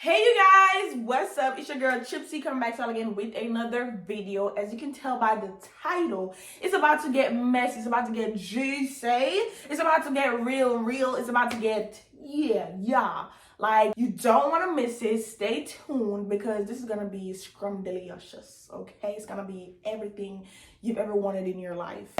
Hey you guys, what's up? It's your girl Chipsy coming back to y'all again with another video. As you can tell by the title, it's about to get messy, it's about to get juicy, it's about to get real, it's about to get, yeah. Like, you don't want to miss it. Stay tuned because this is going to be scrumdiddlyucious, okay? It's going to be everything you've ever wanted in your life.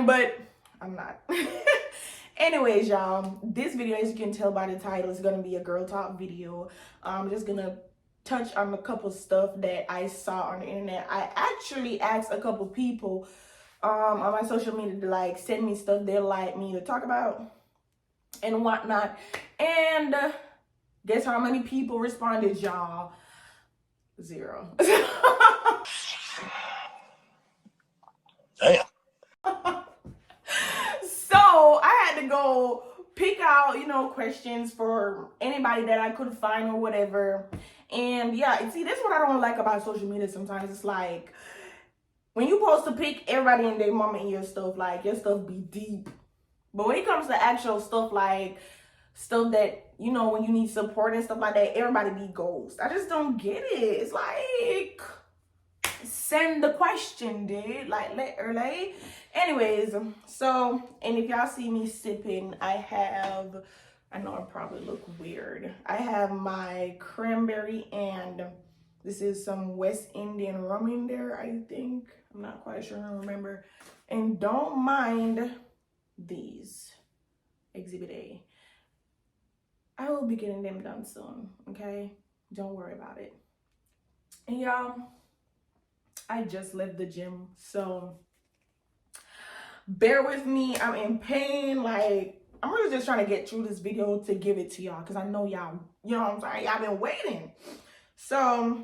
But I'm not. Anyways, y'all, this video, as you can tell by the title, is gonna be a girl talk video. I'm just gonna touch on a couple stuff that I saw on the internet. I actually asked a couple people on my social media to like send me stuff they'd like me to talk about and whatnot. And guess how many people responded, y'all? 0. Damn. So I had to go pick out, questions for anybody that I could find or whatever. And yeah, see, that's what I don't like about social media sometimes. It's like, when you supposed to pick everybody in their moment in your stuff, like, your stuff be deep. But when it comes to actual stuff, like, stuff that, when you need support and stuff like that, everybody be ghost. I just don't get it. It's like, send the question, dude. Like, let her lay. Anyways, so, and if y'all see me sipping, I know I probably look weird. I have my cranberry and this is some West Indian rum in there, I think. I'm not quite sure, I don't remember. And don't mind these. Exhibit A. I will be getting them done soon, okay? Don't worry about it. And y'all, I just left the gym, so bear with me. I'm in pain. Like, I'm really just trying to get through this video to give it to y'all because I know y'all, you know what I'm saying? Y'all been waiting. So,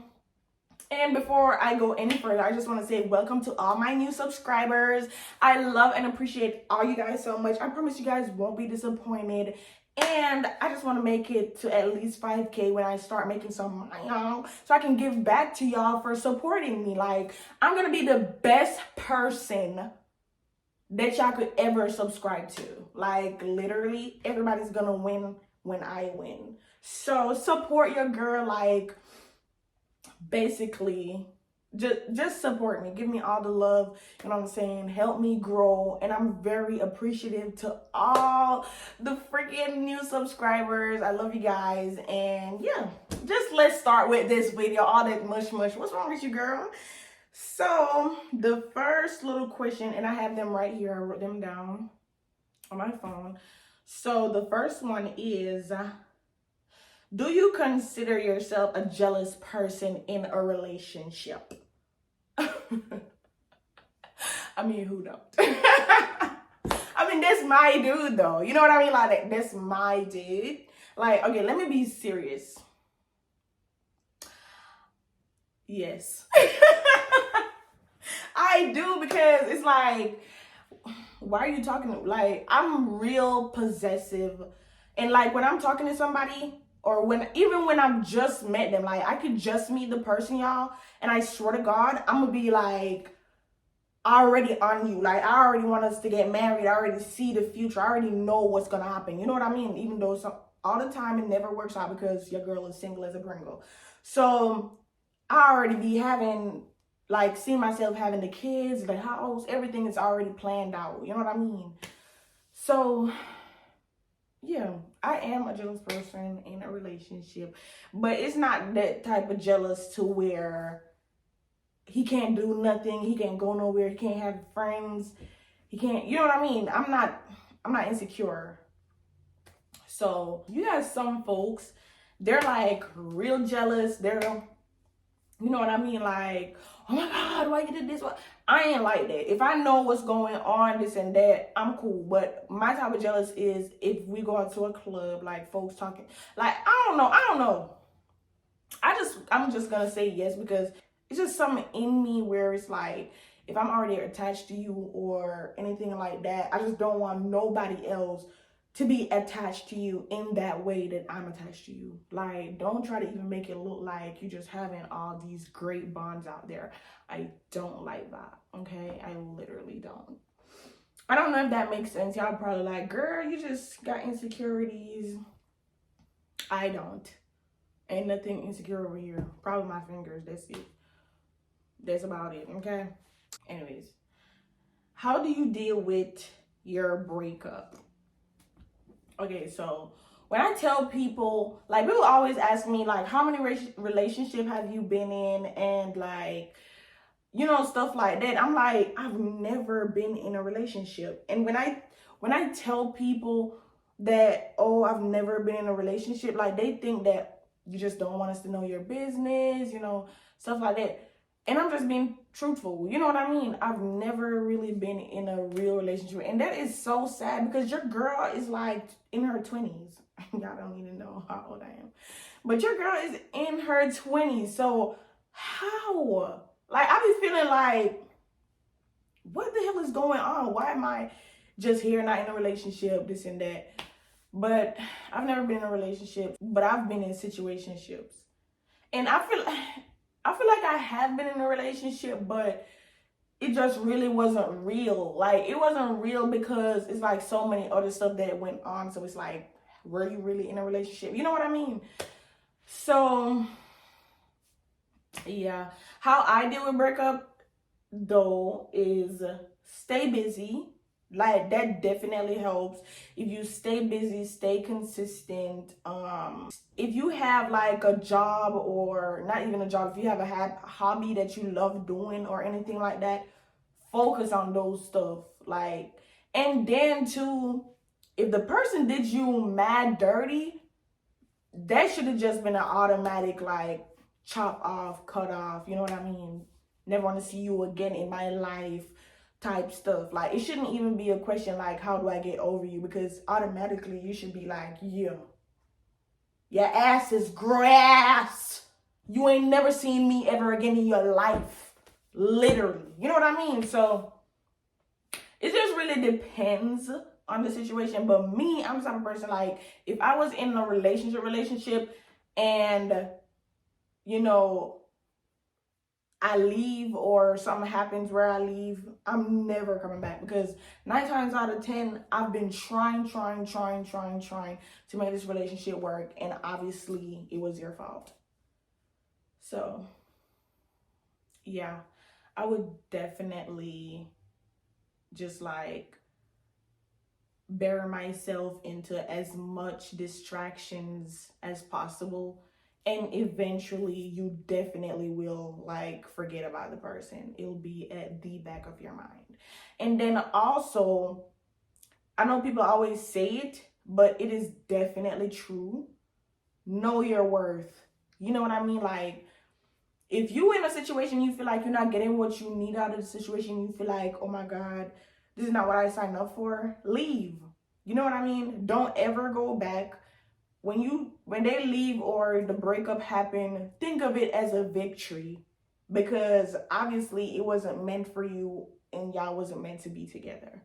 and before I go any further, I just want to say welcome to all my new subscribers. I love and appreciate all you guys so much. I promise you guys won't be disappointed. And I just want to make it to at least 5K when I start making some money, so I can give back to y'all for supporting me. Like, I'm going to be the best person that y'all could ever subscribe to. Like, literally, everybody's going to win when I win. So, support your girl. Like, basically, just support me. Give me all the love, you know what I'm saying? Help me grow. And I'm very appreciative to all the freaking new subscribers. I love you guys. And yeah, just let's start with this video. All that mush. What's wrong with you, girl? So the first little question, and I have them right here. I wrote them down on my phone. So the first one is, do you consider yourself a jealous person in a relationship? I mean, who don't? I mean, that's my dude, though. You know what I mean? Like, that's my dude. Like, okay, let me be serious. Yes. I do, because it's like, why are you talking? Like, I'm real possessive. And like, when I'm talking to somebody, or even when I've just met them, like, I could just meet the person, y'all, and I swear to God, I'm gonna be like, already on you. Like, I already want us to get married. I already see the future. I already know what's gonna happen. You know what I mean? Even though all the time it never works out because your girl is single as a Pringle. So I already be having, like, see myself having the kids, the house, everything is already planned out. You know what I mean? So yeah, I am a jealous person in a relationship, but it's not that type of jealous to where he can't do nothing, he can't go nowhere, he can't have friends, he can't, you know what I mean? I'm not insecure. So you got some folks, they're like real jealous, they're, you know what I mean? Like, oh my God, why you did this? I ain't like that. If I know what's going on, this and that, I'm cool. But my type of jealous is if we go out to a club, like folks talking, like, I don't know. I'm just gonna say yes, because it's just something in me where it's like, if I'm already attached to you or anything like that, I just don't want nobody else to be attached to you in that way that I'm attached to you. Like, don't try to even make it look like you're just having all these great bonds out there. I don't like that, okay? I literally don't. I don't know if that makes sense. Y'all probably like, girl, you just got insecurities. I don't. Ain't nothing insecure over here. Probably my fingers, that's it. That's about it, okay? Anyways, how do you deal with your breakup? Okay, so when I tell people, like, people always ask me, like, how many relationship have you been in, and like, you know, stuff like that. I'm like, I've never been in a relationship. And when I tell people that, oh, I've never been in a relationship, like, they think that you just don't want us to know your business, you know, stuff like that. And I'm just being truthful. You know what I mean? I've never really been in a real relationship. And that is so sad because your girl is like in her 20s. Y'all don't even know how old I am. But your girl is in her 20s. So how? Like, I be feeling like, what the hell is going on? Why am I just here, not in a relationship, this and that? But I've never been in a relationship, but I've been in situationships. And I feel like I have been in a relationship, but it just really wasn't real. Like, it wasn't real because it's like so many other stuff that went on. So it's like, were you really in a relationship? You know what I mean? So yeah, how I deal with breakup though is stay busy. Like, that definitely helps. If you stay busy, stay consistent. If you have like a job, or not even a job, if you have a hobby that you love doing or anything like that, focus on those stuff. Like, and then too, if the person did you mad dirty, that should have just been an automatic, like, chop off, cut off, you know what I mean? Never want to see you again in my life type stuff. Like, it shouldn't even be a question like, how do I get over you? Because automatically you should be like, yeah, your ass is grass. You ain't never seen me ever again in your life. Literally. You know what I mean? So it just really depends on the situation. But me, I'm the type of person, like, if I was in a relationship and, you know, I leave or something happens where I leave, I'm never coming back, because 9 times out of 10, I've been trying to make this relationship work, and obviously it was your fault. So yeah, I would definitely just like bury myself into as much distractions as possible, and eventually you definitely will like forget about the person. It'll be at the back of your mind. And then also, I know people always say it, but it is definitely true. Know your worth. You know what I mean? Like, if you in a situation you feel like you're not getting what you need out of the situation, you feel like, oh my God, this is not what I signed up for, leave. You know what I mean? Don't ever go back. When they leave or the breakup happened, think of it as a victory, because obviously it wasn't meant for you and y'all wasn't meant to be together.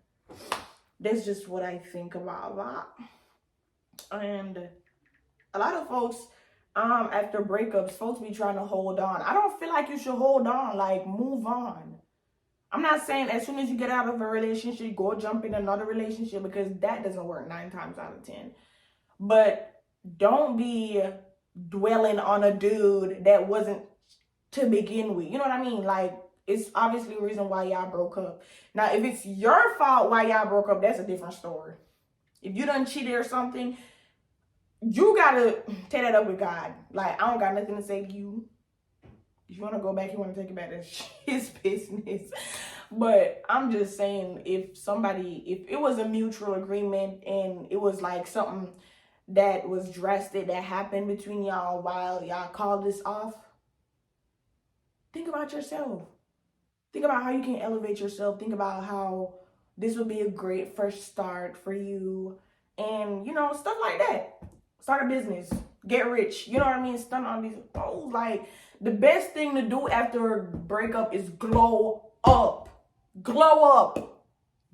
That's just what I think about that. And a lot of folks, after breakups, folks be trying to hold on. I don't feel like you should hold on. Like, move on. I'm not saying as soon as you get out of a relationship, go jump in another relationship, because that doesn't work 9 times out of 10. But don't be dwelling on a dude that wasn't to begin with. You know what I mean? Like, it's obviously a reason why y'all broke up. Now, if it's your fault why y'all broke up, that's a different story. If you done cheated or something, you gotta take that up with God. Like, I don't got nothing to say to you. If you want to go back, you want to take it back, that's his business. But I'm just saying, if it was a mutual agreement and it was like something that was drastic that happened between y'all while y'all called this off, think about yourself. Think about how you can elevate yourself. Think about how this would be a great first start for you. And, you know, stuff like that. Start a business. Get rich. You know what I mean? Stunt on these goals. Like, the best thing to do after a breakup is glow up. Glow up.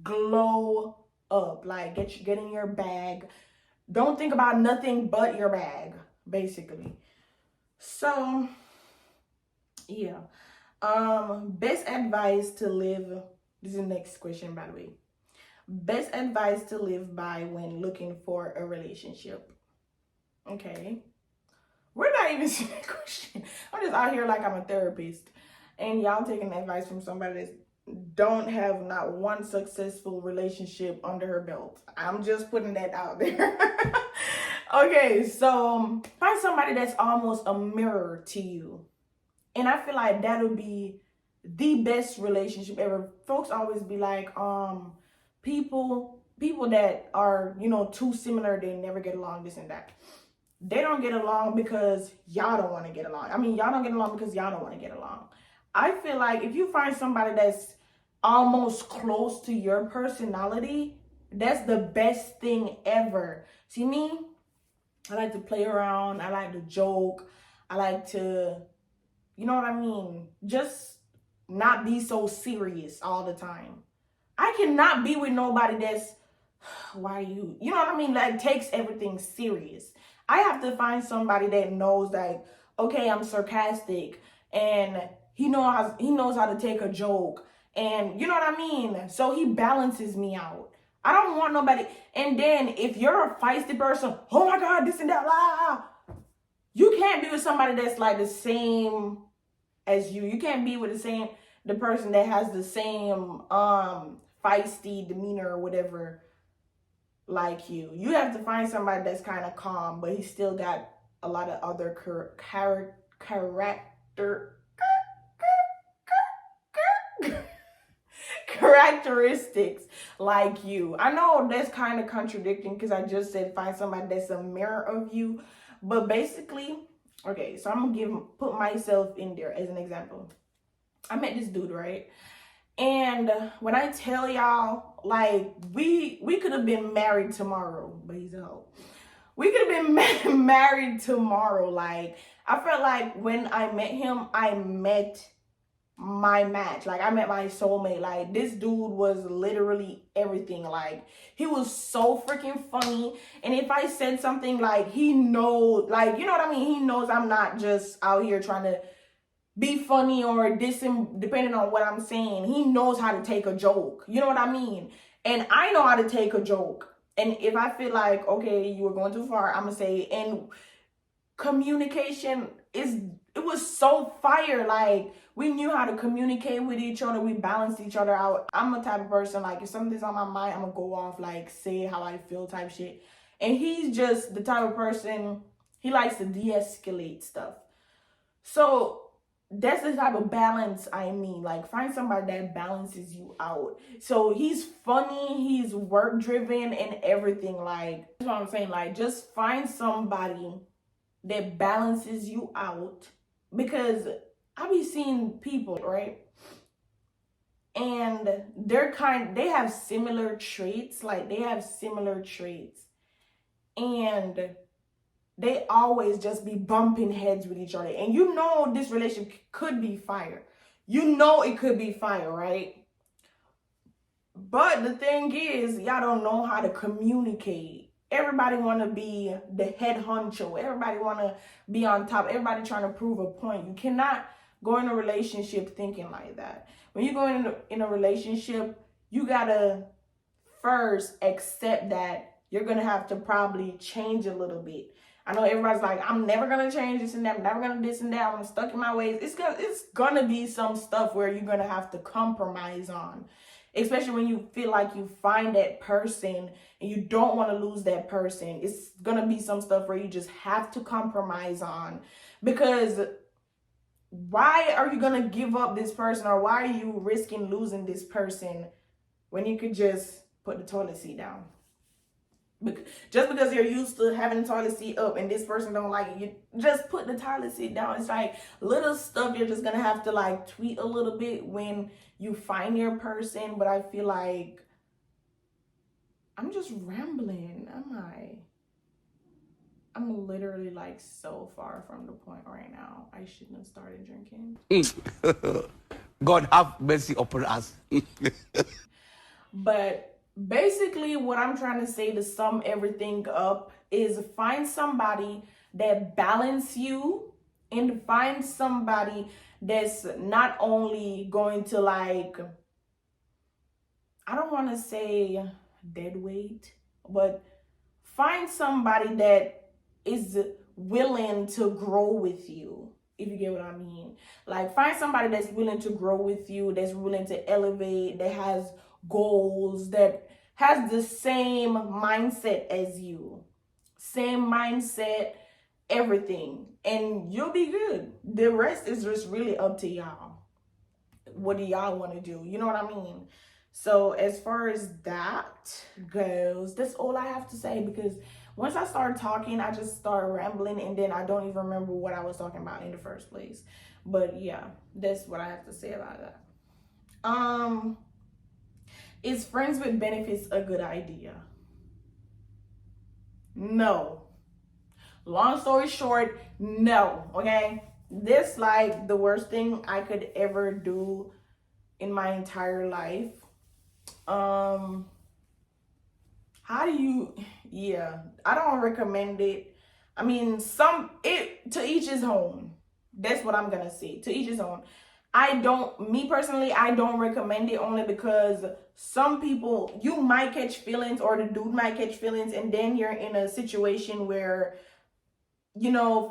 Glow up. Like, get in your bag. Don't think about nothing but your bag, basically. So, yeah. Best advice to live. This is the next question, by the way. Best advice to live by when looking for a relationship. Okay. We're not even seeing that question. I'm just out here like I'm a therapist. And y'all taking advice from somebody that don't have not one successful relationship under her belt. I'm just putting that out there. Okay, so find somebody that's almost a mirror to you. And I feel like that would be the best relationship ever. Folks always be like, people that are, too similar, they never get along, this and that. They don't get along because y'all don't want to get along. I mean, y'all don't get along because y'all don't want to get along. I feel like if you find somebody that's almost close to your personality, that's the best thing ever. See me? I like to play around. I like to joke. I like to, you know what I mean? Just not be so serious all the time. I cannot be with nobody that's, why you know what I mean? Like, takes everything serious. I have to find somebody that knows, like, okay, I'm sarcastic, and he knows how to take a joke, and you know what I mean? So he balances me out. I don't want nobody. And then if you're a feisty person, oh my God, this and that, blah, you can't be with somebody that's like the same as you. You can't be with the person that has the same feisty demeanor or whatever like you. You have to find somebody that's kind of calm, but he still got a lot of other characteristics like you. I know that's kind of contradicting because I just said find somebody that's a mirror of you, but basically, okay, so I'm gonna put myself in there as an example. I met this dude, right? And when I tell y'all, like, we could have been married tomorrow, but he's a hoe. We could have been married tomorrow. Like, I felt like when I met him, I met my match. Like, I met my soulmate. Like, this dude was literally everything. Like, he was so freaking funny. And if I said something, like, he knows, like, you know what I mean? He knows I'm not just out here trying to be funny or depending on what I'm saying. He knows how to take a joke. You know what I mean? And I know how to take a joke. And if I feel like, okay, you were going too far, I'm gonna say, and communication it was so fire. Like, we knew how to communicate with each other. We balanced each other out. I'm a type of person, like, if something's on my mind, I'm gonna go off, like, say how I feel type shit. And he's just the type of person, he likes to de-escalate stuff. So that's the type of balance I mean. Like, find somebody that balances you out. So he's funny, he's work driven and everything. Like, that's what I'm saying. Like, just find somebody that balances you out, because I be seeing people, right? And they have similar traits. Like, they have similar traits. And they always just be bumping heads with each other. And you know this relationship could be fire. You know it could be fire, right? But the thing is, y'all don't know how to communicate. Everybody want to be the head honcho. Everybody want to be on top. Everybody trying to prove a point. You cannot go in a relationship thinking like that. When you go in a relationship, you got to first accept that you're going to have to probably change a little bit. I know everybody's like, I'm never going to change this and that. I'm never going to this and that. I'm stuck in my ways. It's going to be some stuff where you're going to have to compromise on. Especially when you feel like you find that person and you don't want to lose that person. It's going to be some stuff where you just have to compromise on. Because why are you going to give up this person, or why are you risking losing this person when you could just put the toilet seat down? Just because you're used to having the toilet seat up and this person don't like it, you just put the toilet seat down. It's like little stuff you're just gonna have to like tweak a little bit when you find your person. But I feel like I'm just rambling, am I? I'm literally like so far from the point right now. I shouldn't have started drinking. God have mercy upon us. But basically what I'm trying to say to sum everything up is find somebody that balance you, and find somebody that's not only going to, like, I don't want to say dead weight, but find somebody that is willing to grow with you, if you get what I mean. Like, find somebody that's willing to grow with you, that's willing to elevate, that has goals, that has the same mindset as you. Same mindset, everything. And you'll be good. The rest is just really up to y'all. What do y'all want to do? You know what I mean? So as far as that goes, that's all I have to say, because once I start talking, I just start rambling, and then I don't even remember what I was talking about in the first place. But yeah, that's what I have to say about that. Is friends with benefits a good idea? No. Long story short, no. Okay, this like the worst thing I could ever do in my entire life. How do you, yeah, I don't recommend it. I mean, to each his own. That's what I'm gonna say. To each his own. Me personally, I don't recommend it, only because some people, you might catch feelings, or the dude might catch feelings, and then you're in a situation where,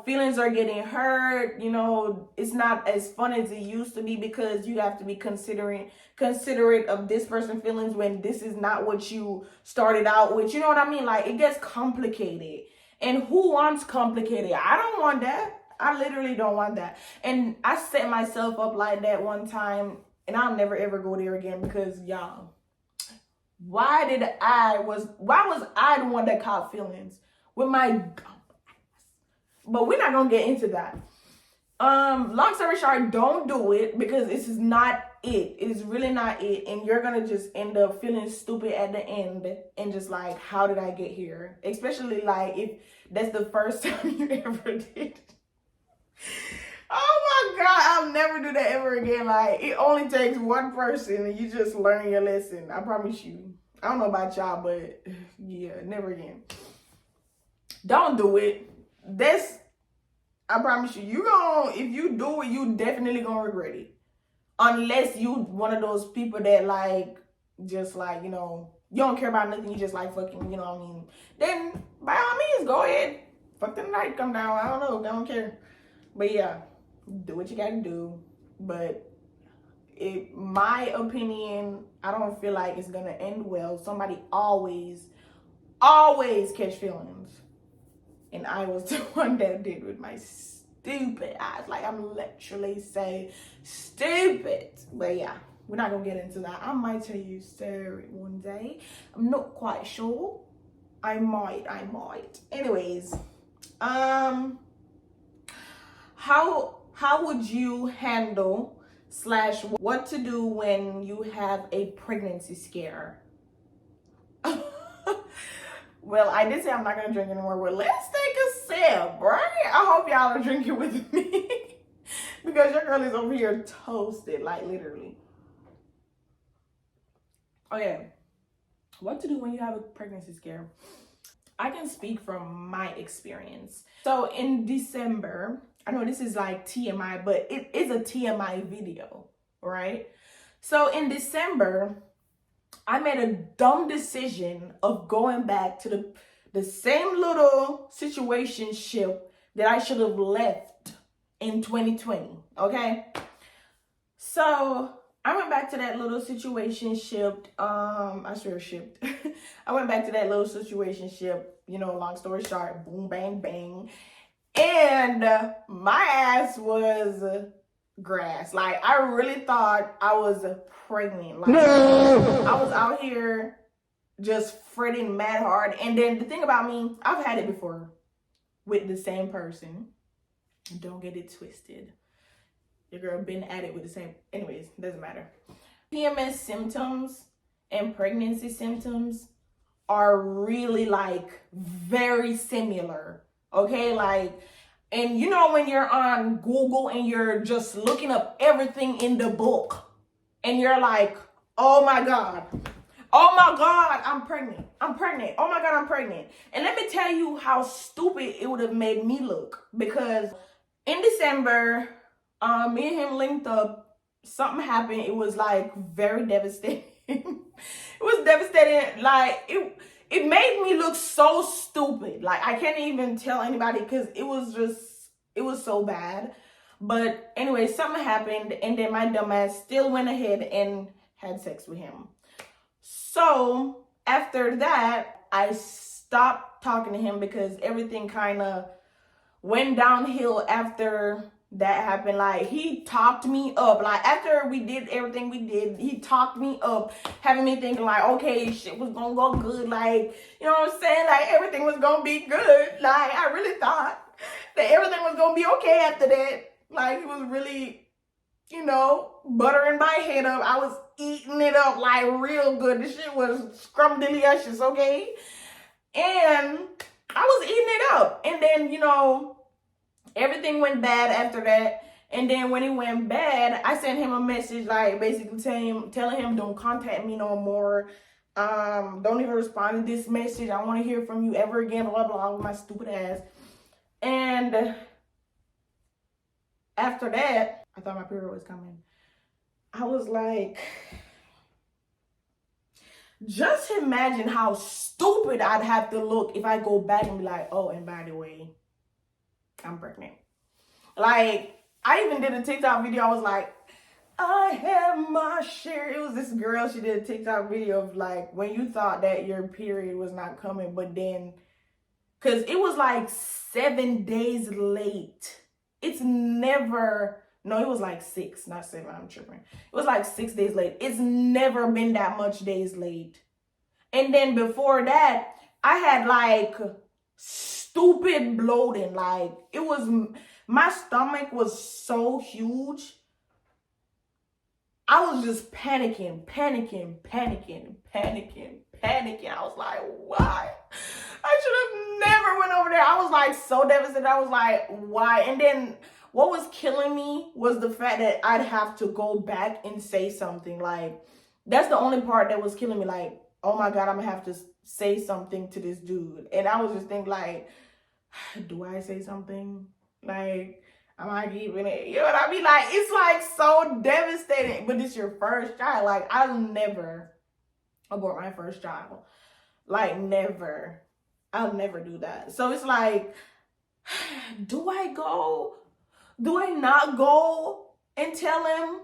feelings are getting hurt. It's not as fun as it used to be, because you have to be considerate of this person's feelings when this is not what you started out with. You know what I mean? Like, it gets complicated. And who wants complicated? I don't want that. I literally don't want that. And I set myself up like that one time, and I'll never ever go there again, because y'all, why was I the one that caught feelings with my, but we're not gonna get into that. Long story short, don't do it, because this is not it. It is really not it. And you're gonna just end up feeling stupid at the end, and just like, how did I get here? Especially like if that's the first time you ever did. Oh my God, I'll never do that ever again. Like, it only takes one person and you just learn your lesson. I promise you. I don't know about y'all, but yeah, never again. Don't do it. I promise you, if you do it, you definitely gonna regret it. Unless you one of those people that like, just like, you don't care about nothing, you just like fucking, you know what I mean? Then by all means, go ahead. Fuck the night come down. I don't know. I don't care. But yeah, do what you gotta do. But my opinion, I don't feel like it's gonna end well. Somebody always catch feelings. And I was the one that did with my stupid eyes. Like, I'm literally saying stupid. But yeah, we're not gonna get into that. I might tell you a story one day. I'm not quite sure. I might. Anyways, how would you handle / what to do when you have a pregnancy scare? Well, I did say I'm not gonna drink anymore, but let's take a sip, right? I hope y'all are drinking with me because your girl is over here toasted, like literally. Okay, what to do when you have a pregnancy scare? I can speak from my experience. So in December, I know this is like TMI, but it is a TMI video, right? So in December, I made a dumb decision of going back to the same little situationship that I should have left in 2020, okay? So I went back to that little situationship. I sure shipped. I went back to that little situationship, long story short, boom, bang, bang. And my ass was grass. Like, I really thought I was pregnant. Like, no. I was out here just fretting mad hard. And then the thing about me, I've had it before with the same person. Don't get it twisted. Your girl been at it with the same. Anyways, doesn't matter. PMS symptoms and pregnancy symptoms are really like very similar. Okay, like, and when you're on Google and you're just looking up everything in the book and you're like, oh my God, Oh my God, I'm pregnant. I'm pregnant. Oh my God, I'm pregnant. And let me tell you how stupid it would have made me look. Because in December, me and him linked up. Something happened. It was like very devastating. It was devastating. Like it made me look so stupid. Like I can't even tell anybody because it was so bad. But anyway, something happened, and then my dumbass still went ahead and had sex with him. So after that, I stopped talking to him because everything kind of went downhill after that happened. Like he talked me up. Like after we did everything we did, he talked me up, having me thinking like, okay, shit was gonna go good. Like, you know what I'm saying? Like everything was gonna be good. Like I really thought that everything was gonna be okay after that. Like he was really, you know, buttering my head up. I was eating it up like real good. This shit was scrumdiddlyushous, okay? And I was eating it up. And then, you know, everything went bad after that. And then when it went bad, I sent him a message like basically telling him don't contact me no more. Don't even respond to this message. I don't want to hear from you ever again, blah, blah, with my stupid ass. And after that, I thought my period was coming. I was like, just imagine how stupid I'd have to look if I go back and be like, oh, and by the way, I'm pregnant. Like, I even did a TikTok video. I was like, I have my share. It was this girl, she did a TikTok video of like, when you thought that your period was not coming, but then, because it was like 7 days late. It's never, no, it was like 6, not 7, I'm tripping. It was like 6 days late. It's never been that much days late. And then before that, I had like stupid bloating. Like it was, my stomach was so huge. I was just panicking. I was like, why? I should have never went over there. I was like so devastated. I was like, why? And then what was killing me was the fact that I'd have to go back and say something. Like, that's the only part that was killing me. Like, oh my God, I'm gonna have to say something to this dude. And I was just thinking like, do I say something? Like, am I keeping it? You know what I mean? Like, it's like so devastating. But it's your first child. Like, I'll never abort my first child. Like, never. I'll never do that. So it's like, do I go? Do I not go and tell him?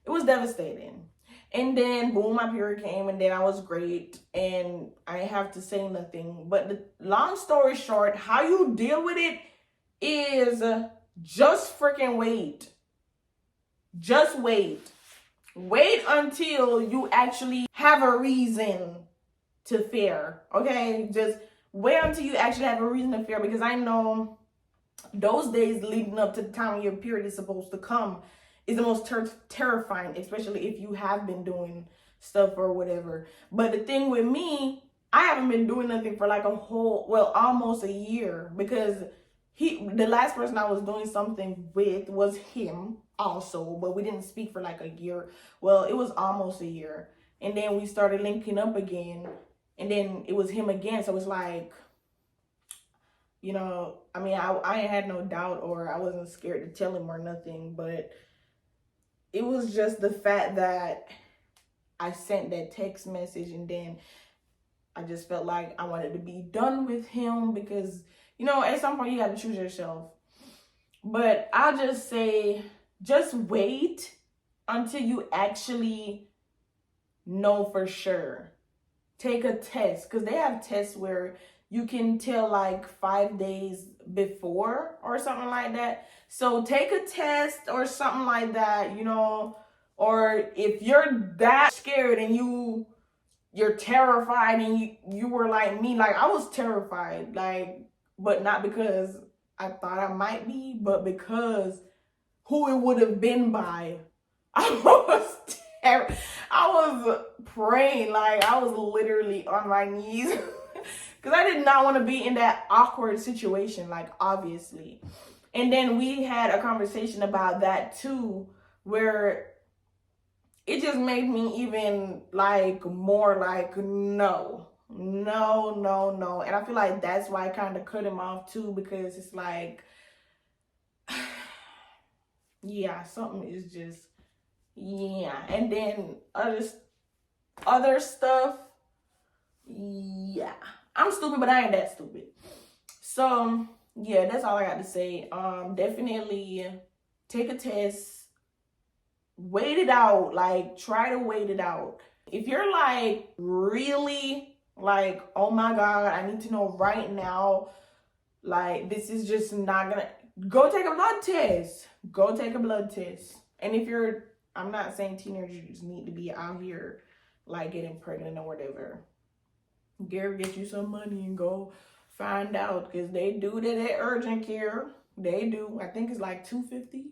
It was devastating. And then, boom, my period came, and then I was great, and I didn't have to say nothing. But the long story short, how you deal with it is just freaking wait. Just wait. Wait until you actually have a reason to fear, okay? Just wait until you actually have a reason to fear, because I know those days leading up to the time your period is supposed to come is the most terrifying, especially if you have been doing stuff or whatever. But the thing with me, I haven't been doing nothing for like almost a year, because the last person I was doing something with was him also, but we didn't speak for like a year. Well, it was almost a year. And then we started linking up again, and then it was him again. So it's like, you know, I mean, I ain't had no doubt, or I wasn't scared to tell him or nothing, but it was just the fact that I sent that text message, and then I just felt like I wanted to be done with him, because, you know, at some point you got to choose yourself. But I'll just say, just wait until you actually know for sure. Take a test, because they have tests where you can tell like 5 days before or something like that. So take a test or something like that, you know. Or if you're that scared and you're terrified, and you were like me, like I was terrified, like, but not because I thought I might be, but because who it would have been by. I was praying, like I was literally on my knees, because I did not want to be in that awkward situation, like, obviously. And then we had a conversation about that too, where it just made me even like more like no, no, no, no. And I feel like that's why I kind of cut him off too, because it's like, yeah, something is just, yeah. And then other stuff, yeah. I'm stupid, but I ain't that stupid. So yeah, that's all I got to say. Definitely take a test, wait it out, like try to wait it out. If you're like really like, oh my God, I need to know right now, like this is just not gonna, go take a blood test. Go take a blood test. And if you're, I'm not saying teenagers need to be out here like getting pregnant or whatever. Get you some money and go find out, because they do that at urgent care. They do. I think it's like $250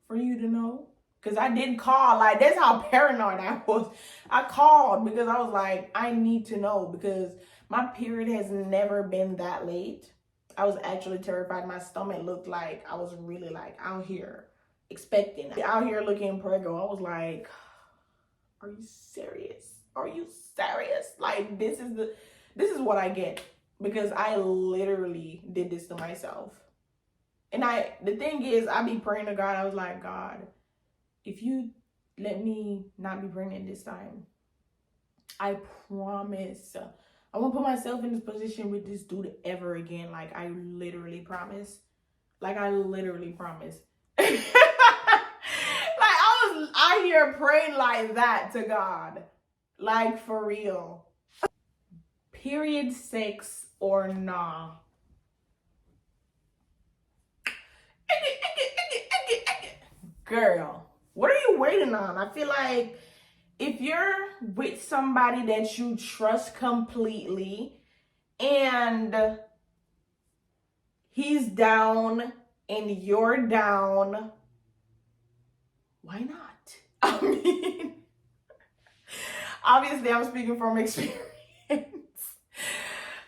for you to know. Because I did call. Like, that's how paranoid I was. I called because I was like, I need to know, because my period has never been that late. I was actually terrified. My stomach looked like I was really like out here expecting. Out here looking pregnant. I was like, are you serious? Are you serious? Like, this is what I get, because I literally did this to myself. And the thing is, I be praying to God. I was like, God, if you let me not be pregnant this time, I promise I won't put myself in this position with this dude ever again. Like, I literally promise. Like, I literally promise. Like, I was out here praying like that to God. Like, for real. Period sex or nah. Girl, what are you waiting on? I feel like if you're with somebody that you trust completely and he's down and you're down, why not? I mean, obviously I'm speaking from experience.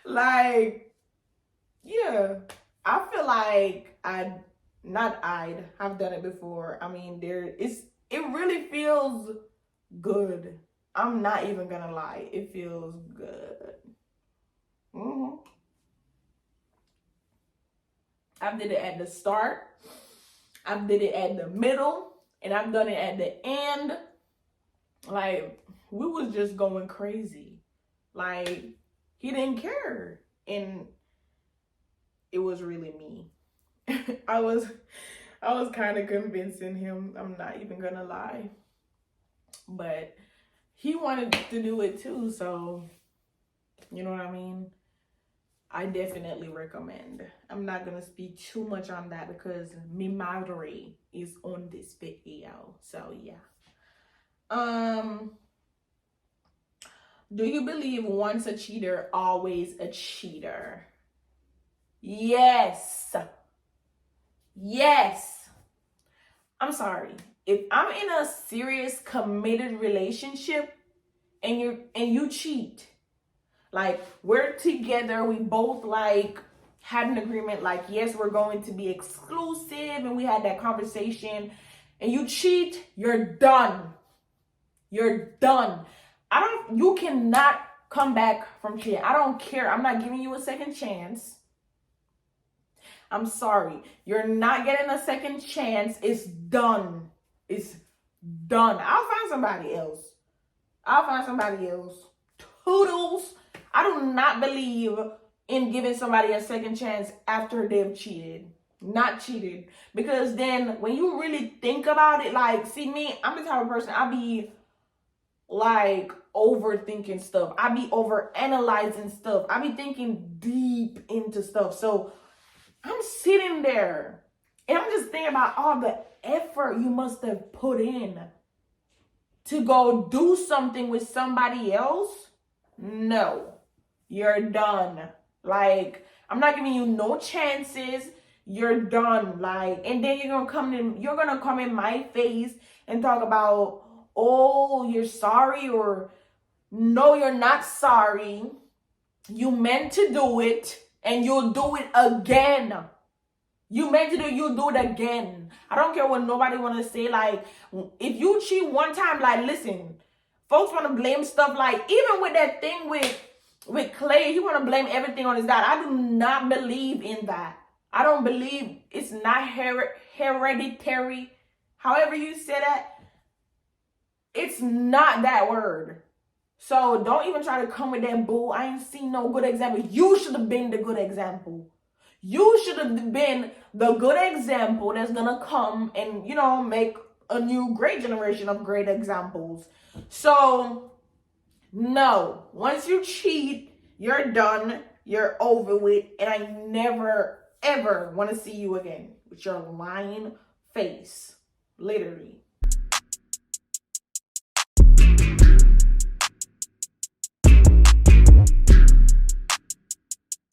Like, yeah, I feel like I've done it before. I mean, it really feels good. I'm not even gonna lie. It feels good. I did it at the start. I did it at the middle. And I've done it at the end. Like, we was just going crazy. Like, he didn't care. And it was really me. I was kind of convincing him. I'm not even gonna lie. But he wanted to do it too, so you know what I mean? I definitely recommend. I'm not gonna speak too much on that because me madre is on this video. So yeah. Do you believe once a cheater, always a cheater? Yes. Yes. I'm sorry. If I'm in a serious committed relationship and you cheat, like we're together, we both like had an agreement, like yes, we're going to be exclusive, and we had that conversation, and you cheat, you're done. You're done. You cannot come back from cheating. I don't care. I'm not giving you a second chance. I'm sorry. You're not getting a second chance. It's done. It's done. I'll find somebody else. Toodles. I do not believe in giving somebody a second chance after they've cheated. Not cheated. Because then when you really think about it, like, see me, I'm the type of person, I be like overthinking stuff. I be overanalyzing stuff. I be thinking deep into stuff. So I'm sitting there and I'm just thinking about all the effort you must have put in to go do something with somebody else. No, you're done. Like, I'm not giving you no chances. You're done. Like, and then you're gonna come in my face and talk about, oh, you're sorry, or no, you're not sorry. You meant to do it and you'll do it again. You meant to do, you do it again. I don't care what nobody want to say. Like, if you cheat one time, like, listen, folks want to blame stuff, like, even with that thing with Clay, you want to blame everything on his dad. I do not believe in that. I don't believe it's not hereditary. However you say that, it's not that word. So don't even try to come with that bull. I ain't seen no good example. You should have been the good example. You should have been the good example that's gonna come and, you know, make a new great generation of great examples. So no, once you cheat, you're done, you're over with, and I never ever want to see you again with your lying face. Literally.